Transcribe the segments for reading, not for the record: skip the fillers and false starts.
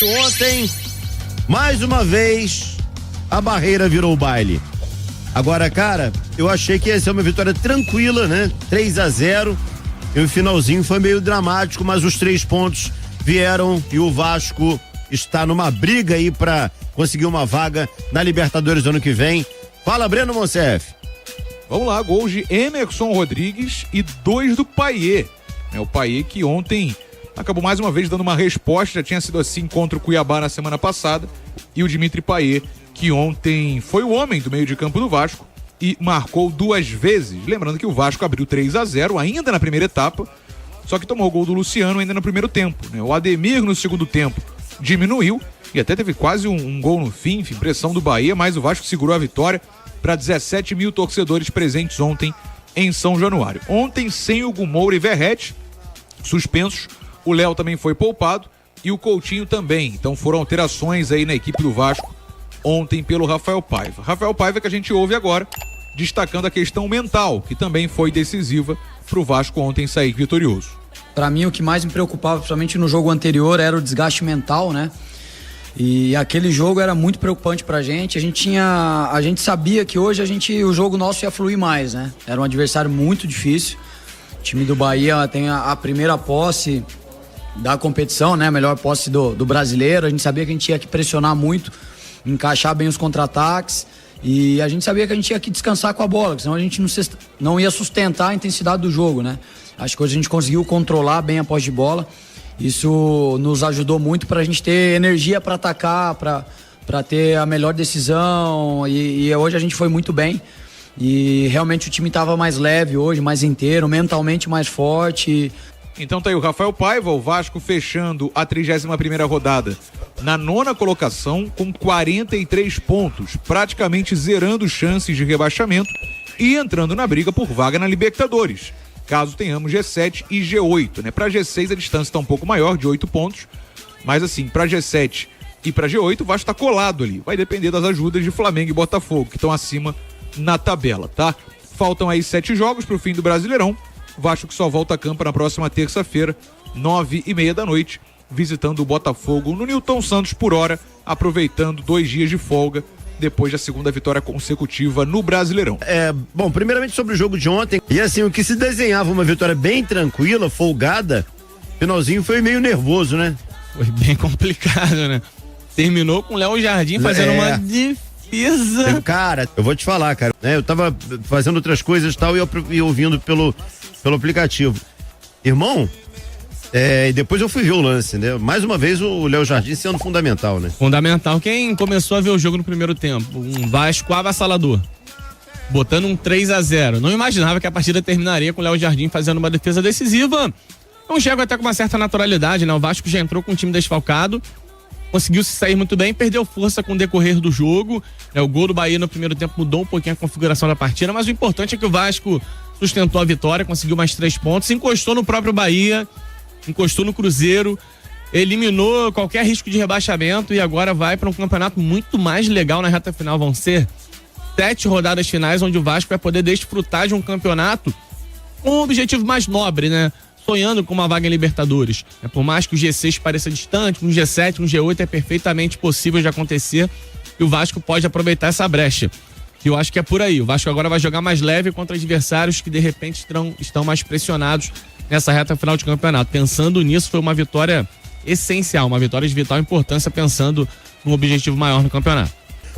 Ontem, mais uma vez, a barreira virou o baile. Agora, cara, eu achei que ia ser uma vitória tranquila, né? 3-0. E o finalzinho foi meio dramático, mas os 3 pontos vieram e o Vasco está numa briga aí pra conseguir uma vaga na Libertadores ano que vem. Fala, Breno Monsef. Vamos lá, gols de Emerson Rodrigues e 2 do Payet. O Payet que ontem acabou mais uma vez dando uma resposta, já tinha sido assim contra o Cuiabá na semana passada. E o Dimitri Payet, que ontem foi o homem do meio de campo do Vasco e marcou 2 vezes. Lembrando que o Vasco abriu 3-0 ainda na primeira etapa, só que tomou o gol do Luciano ainda no primeiro tempo, né? O Ademir no segundo tempo diminuiu e até teve quase um gol no fim, enfim, pressão do Bahia, mas o Vasco segurou a vitória para 17 mil torcedores presentes ontem em São Januário. Ontem, sem o Moura e Verratti suspensos, o Léo também foi poupado e o Coutinho também. Então foram alterações aí na equipe do Vasco ontem pelo Rafael Paiva. Rafael Paiva que a gente ouve agora, destacando a questão mental, que também foi decisiva para o Vasco ontem sair vitorioso. Para mim, o que mais me preocupava, principalmente no jogo anterior, era o desgaste mental, né? E aquele jogo era muito preocupante pra gente. A gente sabia que hoje o jogo nosso ia fluir mais, né? Era um adversário muito difícil. O time do Bahia tem a primeira posse da competição, né? A melhor posse do brasileiro. A gente sabia que a gente tinha que pressionar muito, encaixar bem os contra-ataques. E a gente sabia que a gente tinha que descansar com a bola, porque senão a gente não ia sustentar a intensidade do jogo, né? Acho que hoje a gente conseguiu controlar bem a posse de bola. Isso nos ajudou muito para a gente ter energia para atacar, para ter a melhor decisão. E hoje a gente foi muito bem. E realmente o time estava mais leve hoje, mais inteiro, mentalmente mais forte. Então tá aí o Rafael Paiva, o Vasco fechando a 31ª rodada na 9ª colocação com 43 pontos, praticamente zerando chances de rebaixamento e entrando na briga por vaga na Libertadores, caso tenhamos G7 e G8, né? Para G6 a distância está um pouco maior, de 8 pontos, mas assim, para G7 e para G8 o Vasco está colado ali, vai depender das ajudas de Flamengo e Botafogo, que estão acima na tabela, tá? Faltam aí 7 jogos para o fim do Brasileirão. Vasco que só volta a campo na próxima terça-feira, 9h30 da noite, visitando o Botafogo no Newton Santos por hora, aproveitando 2 dias de folga, depois da segunda vitória consecutiva no Brasileirão. Bom, primeiramente sobre o jogo de ontem, e assim, o que se desenhava uma vitória bem tranquila, folgada, finalzinho foi meio nervoso, né? Foi bem complicado, né? Terminou com o Léo Jardim fazendo uma defesa. Cara, eu vou te falar, cara, né? Eu tava fazendo outras coisas e tal, e ouvindo pelo aplicativo. Irmão, e depois eu fui ver o lance, né? Mais uma vez o Léo Jardim sendo fundamental, né? Fundamental. Quem começou a ver o jogo no primeiro tempo? Um Vasco avassalador, botando um 3-0. Não imaginava que a partida terminaria com o Léo Jardim fazendo uma defesa decisiva. Um jogo até com uma certa naturalidade, né? O Vasco já entrou com o time desfalcado, conseguiu se sair muito bem, perdeu força com o decorrer do jogo. O gol do Bahia no primeiro tempo mudou um pouquinho a configuração da partida, mas o importante é que o Vasco sustentou a vitória, conseguiu mais 3 pontos, encostou no próprio Bahia, encostou no Cruzeiro, eliminou qualquer risco de rebaixamento e agora vai para um campeonato muito mais legal na reta final. Vão ser 7 rodadas finais onde o Vasco vai poder desfrutar de um campeonato com um objetivo mais nobre, né? Sonhando com uma vaga em Libertadores. Por mais que o G6 pareça distante, um G7, um G8 é perfeitamente possível de acontecer e o Vasco pode aproveitar essa brecha. E eu acho que é por aí. O Vasco agora vai jogar mais leve contra adversários que de repente estão mais pressionados nessa reta final de campeonato. Pensando nisso, foi uma vitória essencial, uma vitória de vital importância, pensando num objetivo maior no campeonato.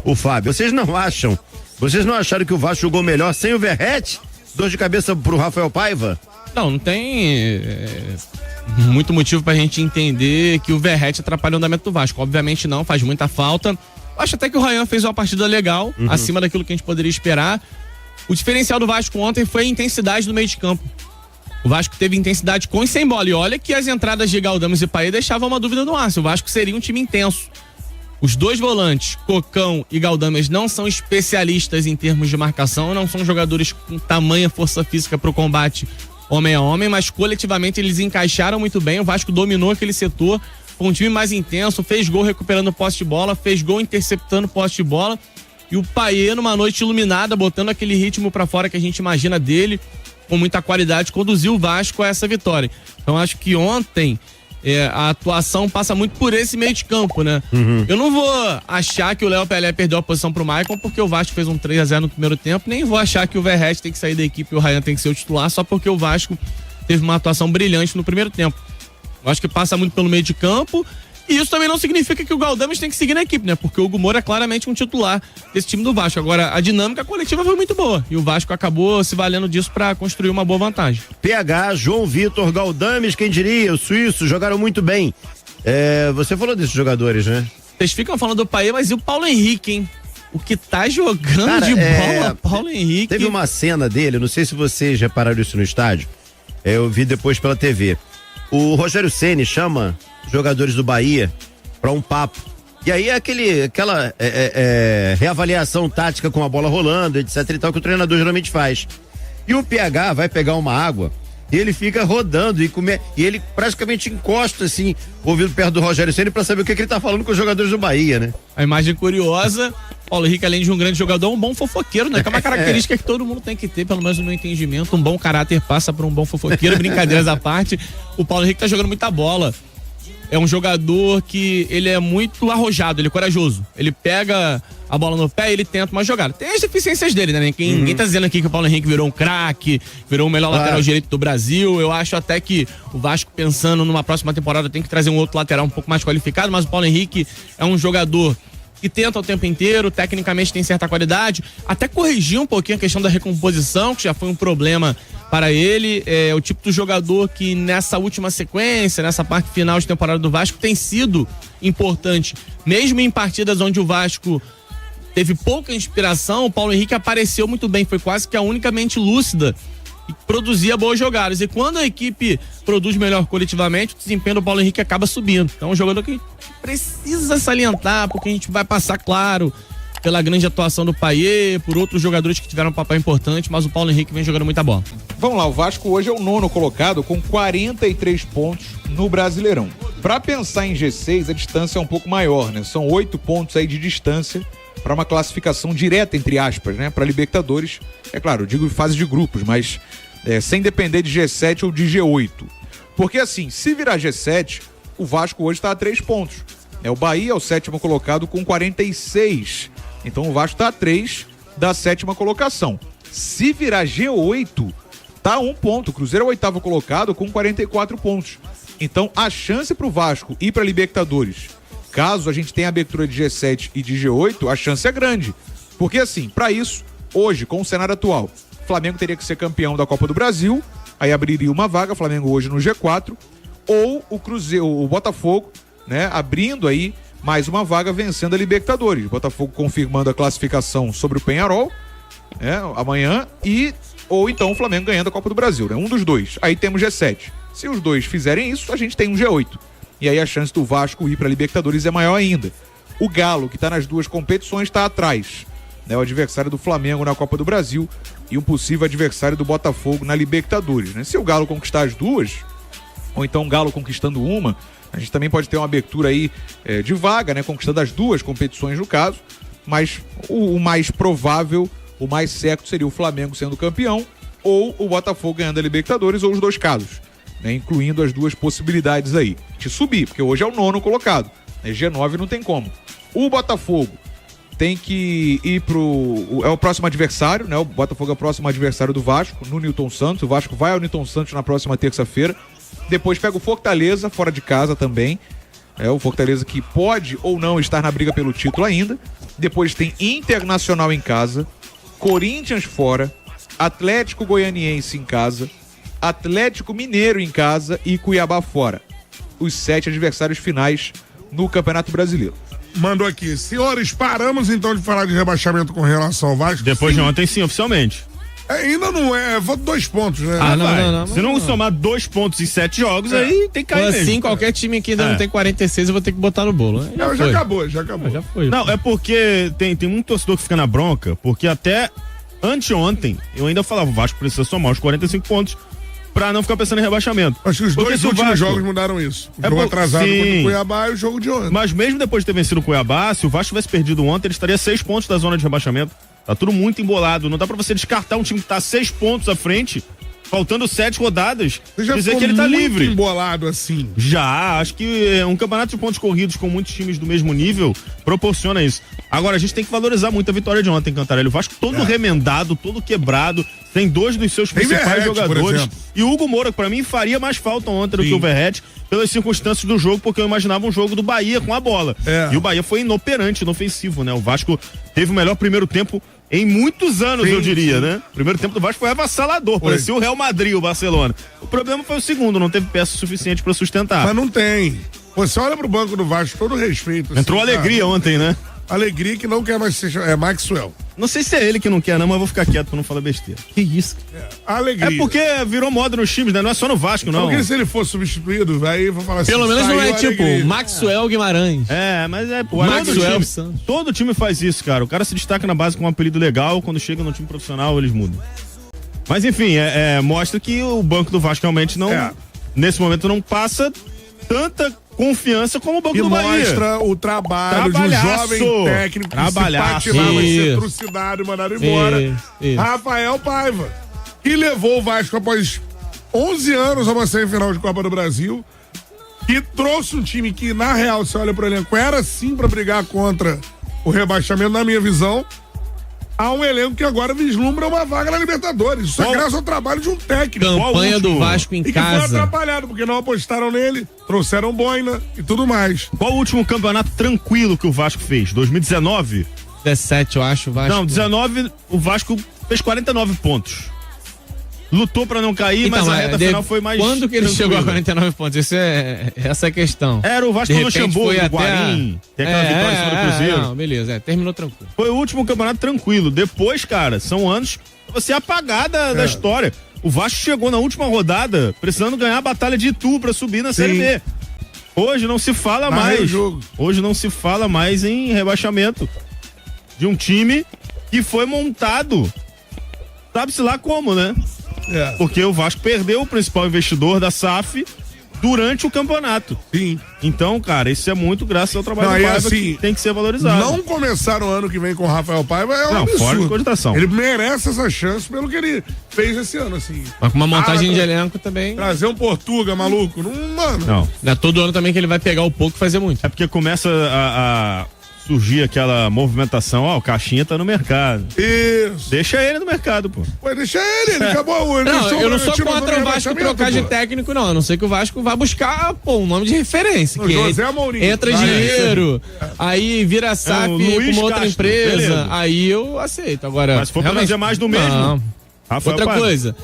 O Fábio, vocês não acharam que o Vasco jogou melhor sem o Verratti? Dor de cabeça pro Rafael Paiva? Não tem muito motivo pra gente entender que o Verratti atrapalha o andamento do Vasco. Obviamente não, faz muita falta. Acho até que o Ryan fez uma partida legal, acima daquilo que a gente poderia esperar. O diferencial do Vasco ontem foi a intensidade no meio de campo. O Vasco teve intensidade com e sem bola. E olha que as entradas de Galdames e Payet deixavam uma dúvida no ar. Se o Vasco seria um time intenso. Os 2 volantes, Cocão e Galdames, não são especialistas em termos de marcação, não são jogadores com tamanha força física para o combate homem a homem, mas coletivamente eles encaixaram muito bem. O Vasco dominou aquele setor, foi um time mais intenso, fez gol recuperando posse de bola, fez gol interceptando posse de bola. E o Payet, numa noite iluminada, botando aquele ritmo para fora que a gente imagina dele, com muita qualidade, conduziu o Vasco a essa vitória. Então acho que ontem a atuação passa muito por esse meio de campo, né? Eu não vou achar que o Léo Pelé perdeu a posição pro Maicon porque o Vasco fez um 3-0 no primeiro tempo, nem vou achar que o Verratti tem que sair da equipe e o Ryan tem que ser o titular só porque o Vasco teve uma atuação brilhante no primeiro tempo. Eu acho que passa muito pelo meio de campo. E isso também não significa que o Galdames tem que seguir na equipe, né? Porque o Hugo Moura é claramente um titular desse time do Vasco. Agora, a dinâmica coletiva foi muito boa. E o Vasco acabou se valendo disso para construir uma boa vantagem. PH, João Vitor, Galdames, quem diria? Os suíços jogaram muito bem. Você falou desses jogadores, né? Vocês ficam falando do Paê, mas e o Paulo Henrique, hein? O que tá jogando, cara, de bola, Paulo Henrique. Teve uma cena dele, não sei se vocês repararam isso no estádio. Eu vi depois pela TV. O Rogério Ceni chama jogadores do Bahia para um papo. E aí aquela reavaliação tática com a bola rolando, etc e tal, que o treinador geralmente faz. E o PH vai pegar uma água e ele fica rodando e ele praticamente encosta assim, ouvindo perto do Rogério Ceni para saber o que ele tá falando com os jogadores do Bahia, né? A imagem curiosa, Paulo Henrique, além de um grande jogador, é um bom fofoqueiro, né? Que é uma característica que todo mundo tem que ter, pelo menos no meu entendimento. Um bom caráter passa por um bom fofoqueiro, brincadeiras à parte. O Paulo Henrique tá jogando muita bola. É um jogador que ele é muito arrojado, ele é corajoso. Ele pega a bola no pé e ele tenta uma jogada. Tem as deficiências dele, né? Ninguém tá dizendo aqui que o Paulo Henrique virou um craque, virou o melhor lateral direito do Brasil. Eu acho até que o Vasco, pensando numa próxima temporada, tem que trazer um outro lateral um pouco mais qualificado, mas o Paulo Henrique é um jogador que tenta o tempo inteiro, tecnicamente tem certa qualidade, até corrigir um pouquinho a questão da recomposição, que já foi um problema para ele. É o tipo do jogador que nessa última sequência, nessa parte final de temporada do Vasco, tem sido importante. Mesmo em partidas onde o Vasco teve pouca inspiração, o Paulo Henrique apareceu muito bem, foi quase que a única mente lúcida e produzia boas jogadas. E quando a equipe produz melhor coletivamente, o desempenho do Paulo Henrique acaba subindo. Então é um jogador que precisa salientar, porque a gente vai passar, claro, pela grande atuação do Payet, por outros jogadores que tiveram um papel importante, mas o Paulo Henrique vem jogando muita bola. Vamos lá, o Vasco hoje é o 9º colocado com 43 pontos no Brasileirão. Para pensar em G6, a distância é um pouco maior, né? São 8 pontos aí de distância para uma classificação direta, entre aspas, né? Para Libertadores. É claro, eu digo em fase de grupos, mas sem depender de G7 ou de G8. Porque assim, se virar G7, o Vasco hoje está a 3 pontos. O Bahia é o 7º colocado com 46. Então o Vasco está a 3 da 7ª colocação. Se virar G8, tá a 1 ponto. O Cruzeiro é o 8º colocado com 44 pontos. Então a chance para o Vasco ir para Libertadores, caso a gente tenha abertura de G7 e de G8, a chance é grande. Porque assim, para isso, hoje, com o cenário atual, o Flamengo teria que ser campeão da Copa do Brasil, aí abriria uma vaga, Flamengo hoje no G4, ou o Cruzeiro, o Botafogo, né, abrindo aí mais uma vaga, vencendo a Libertadores. Botafogo confirmando a classificação sobre o Peñarol, né, amanhã, ou então o Flamengo ganhando a Copa do Brasil, né, um dos dois. Aí temos G7. Se os dois fizerem isso, a gente tem um G8. E aí a chance do Vasco ir para a Libertadores é maior ainda. O Galo, que está nas duas competições, está atrás, né, o adversário do Flamengo na Copa do Brasil e um possível adversário do Botafogo na Libertadores, né? Se o Galo conquistar as duas, ou então o Galo conquistando uma, a gente também pode ter uma abertura aí de vaga, né? Conquistando as duas competições no caso, mas o mais provável, o mais certo seria o Flamengo sendo campeão ou o Botafogo ganhando a Libertadores, ou os dois casos, né? Incluindo as duas possibilidades aí de subir, porque hoje é o 9º colocado, né? G9 não tem como. O Botafogo tem que ir é o próximo adversário, né? O Botafogo é o próximo adversário do Vasco, no Newton Santos. O Vasco vai ao Newton Santos na próxima terça-feira. Depois pega o Fortaleza, fora de casa também. O Fortaleza que pode ou não estar na briga pelo título ainda. Depois tem Internacional em casa, Corinthians fora, Atlético Goianiense em casa, Atlético Mineiro em casa e Cuiabá fora. Os 7 adversários finais no Campeonato Brasileiro. Mandou aqui, senhores, paramos então de falar de rebaixamento com relação ao Vasco? Depois de ontem, sim, oficialmente. Ainda não é, vou 2 pontos, né? Não. Se não somar 2 pontos em 7 jogos, aí tem que cair mesmo. Assim, qualquer time aqui ainda não tem 46, eu vou ter que botar no bolo. Já acabou. Já foi. Não, é porque tem muito torcedor que fica na bronca, porque até anteontem eu ainda falava, o Vasco precisa somar os 45 pontos pra não ficar pensando em rebaixamento. Acho que os porque 2 últimos jogos mudaram isso. O jogo atrasado contra o Cuiabá e o jogo de ontem. Mas mesmo depois de ter vencido o Cuiabá, se o Vasco tivesse perdido ontem, ele estaria 6 pontos da zona de rebaixamento. Tá tudo muito embolado. Não dá pra você descartar um time que tá 6 pontos à frente faltando 7 rodadas, Você já dizer ficou que ele tá muito livre. embolado assim. Já, acho que um campeonato de pontos corridos com muitos times do mesmo nível proporciona isso. Agora, a gente tem que valorizar muito a vitória de ontem, Cantarelli. O Vasco todo remendado, todo quebrado, tem 2 dos seus principais Verratti, jogadores. E o Hugo Moura, que pra mim, faria mais falta ontem do que o Verratti, pelas circunstâncias do jogo, porque eu imaginava um jogo do Bahia com a bola. E o Bahia foi inoperante, inofensivo, né? O Vasco teve o melhor primeiro tempo em muitos anos, eu diria, né? O primeiro tempo do Vasco foi avassalador, parecia o Real Madrid, o Barcelona. O problema foi o segundo, não teve peça suficiente pra sustentar. Mas não tem. Você olha pro banco do Vasco, todo respeito. Assim, Entrou alegria ontem, né? Alegria que não quer mais ser. É Maxwell. Não sei se é ele que não quer, não, mas eu vou ficar quieto pra não falar besteira. Que isso? Alegria. É porque virou moda nos times, né? Não é só no Vasco, não. Porque se ele for substituído, aí eu vou falar assim. Pelo menos não é tipo alegria. Maxwell Guimarães. É, mas é, pô. Maxwell Todo time faz isso, cara. O cara se destaca na base com um apelido legal, quando chega no time profissional, eles mudam. Mas enfim, mostra que o banco do Vasco realmente não, nesse momento, não passa tanta confiança como o banco do Bahia. Mostra o trabalho de um jovem técnico que se patinar vai ser trucidado e mandado embora. Rafael Paiva, que levou o Vasco após 11 anos a uma semifinal de Copa do Brasil, que trouxe um time que, na real, você olha pro elenco, era sim pra brigar contra o rebaixamento, na minha visão, a um elenco que agora vislumbra uma vaga na Libertadores. Isso é graças ao trabalho de um técnico. Campanha do Vasco em casa. E que foi atrapalhado, porque não apostaram nele, trouxeram boina e tudo mais. Qual o último campeonato tranquilo que o Vasco fez? 2019? 17, eu acho, o Vasco. Não, 19, o Vasco fez 49 pontos. Lutou pra não cair, então, mas a reta final foi mais. Quando que ele chegou a 49 pontos? Essa é a questão. Era o Vasco no Luxemburgo, o Guarim. Tem aquela vitória em cima do Cruzeiro. Não, beleza, terminou tranquilo. Foi o último campeonato tranquilo. Depois, cara, são anos pra você apagar da história. O Vasco chegou na última rodada precisando ganhar a batalha de Itu pra subir na Série B. Hoje não se fala mais. Hoje não se fala mais em rebaixamento de um time que foi montado, sabe-se lá como, né? Porque o Vasco perdeu o principal investidor da SAF durante o campeonato. Sim. Então, cara, isso é muito graças ao trabalho do Paiva, assim, que tem que ser valorizado. Não começar o ano que vem com o Rafael Paiva é um absurdo. Fora de cogitação. Ele merece essa chance pelo que ele fez esse ano, assim. Mas com uma montagem de elenco também. Trazer um Portuga, maluco. Não. Não é todo ano também que ele vai pegar o pouco e fazer muito. É porque começa a surgir aquela movimentação, o Caixinha tá no mercado. Isso. Deixa ele no mercado, pô. Pô, deixa ele acabou. Não, eu não sou contra o Vasco trocar de técnico, não. A não ser que o Vasco vá buscar, um nome de referência. Que José Mourinho. Entra dinheiro, aí vira SAF com uma outra empresa, beleza. Aí eu aceito. Agora, mas se for pra fazer mais do mesmo. Não. Outra coisa.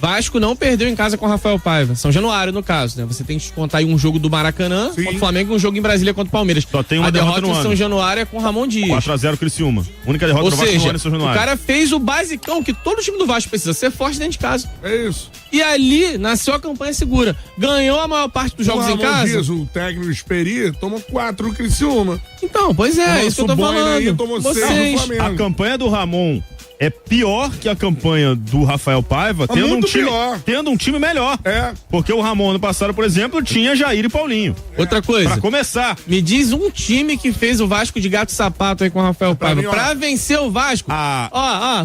Vasco não perdeu em casa com o Rafael Paiva. São Januário, no caso, né? Você tem que contar aí um jogo do Maracanã contra o Flamengo e um jogo em Brasília contra o Palmeiras. Só tem uma derrota no em São Januário é com o Ramon Dias. 4-0 Criciúma. Única derrota Ou do Vasco seja, no ano em São Januário. O cara fez o basicão que todo time do Vasco precisa, ser forte dentro de casa. É isso. E ali nasceu a campanha segura. Ganhou a maior parte dos jogos em casa. Dias, o técnico Esperi tomou 4 no Criciúma. Então, pois é, isso que eu tô falando. Aí, tomou 6 no Flamengo. A campanha do Ramon é pior que a campanha do Rafael Paiva, tendo um time melhor. Porque o Ramon ano passado, por exemplo, tinha Jair e Paulinho. Outra coisa. Pra começar. Me diz um time que fez o Vasco de gato e sapato aí com o Rafael Paiva. Pra vencer o Vasco.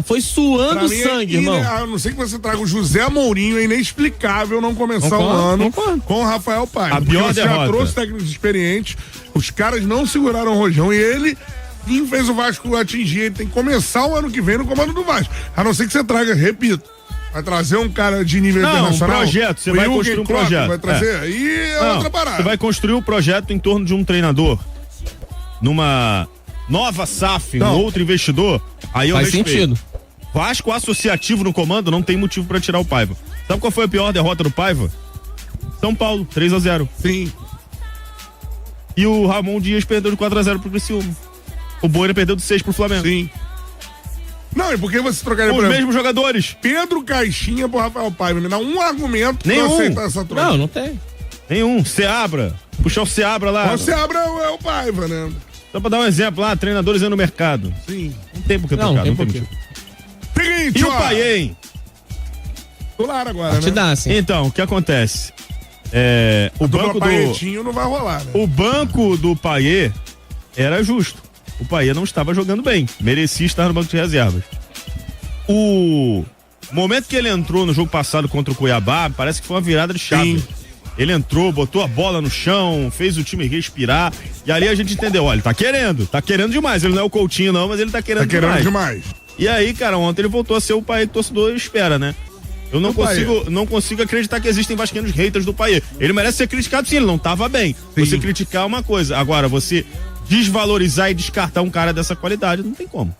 Foi suando sangue, irmão. A não ser que você traga o José Mourinho, é inexplicável não começar o ano com o Rafael Paiva. A pior derrota. Já trouxe técnicos experientes, os caras não seguraram o rojão e ele fez o Vasco atingir. Ele tem que começar o ano que vem no comando do Vasco. A não ser que você traga, repito, vai trazer um cara de nível internacional. Um projeto, você vai construir um projeto. Vai trazer, aí outra parada. Você vai construir um projeto em torno de um treinador, numa nova SAF, um outro investidor, aí eu respeito. Faz sentido. Vasco associativo no comando, não tem motivo pra tirar o Paiva. Sabe qual foi a pior derrota do Paiva? São Paulo, 3-0. Sim. E o Ramon Dias perdeu de 4-0 pro Criciúma. O Boina perdeu de 6 pro Flamengo. Sim. Não, e por que você trocaria os mesmos jogadores? Pedro Caixinha pro Rafael Paiva. Me dá um argumento pra aceitar essa troca. Não tem. Nenhum. Seabra. Puxar o Seabra lá. O Seabra é o Paiva, né? Só pra dar um exemplo lá, treinadores aí no mercado. Sim. Não tem por que trocar, não tem motivo. Seguinte, e o Paiê, hein? Tô lá agora, né? Dá, assim. Então, o que acontece? O banco do... não vai rolar, né? O banco do Paiê era justo. O Paiê não estava jogando bem. Merecia estar no banco de reservas. O O momento que ele entrou no jogo passado contra o Cuiabá, parece que foi uma virada de chave. Sim. Ele entrou, botou a bola no chão, fez o time respirar, e ali a gente entendeu, olha, tá querendo demais. Ele não é o Coutinho não, mas ele tá querendo demais. E aí, cara, ontem ele voltou a ser o Payet que o torcedor espera, né? Eu não consigo acreditar que existem vascaínos haters do Payet. Ele merece ser criticado sim, ele não tava bem. Sim. Você criticar é uma coisa, agora você desvalorizar e descartar um cara dessa qualidade, não tem como.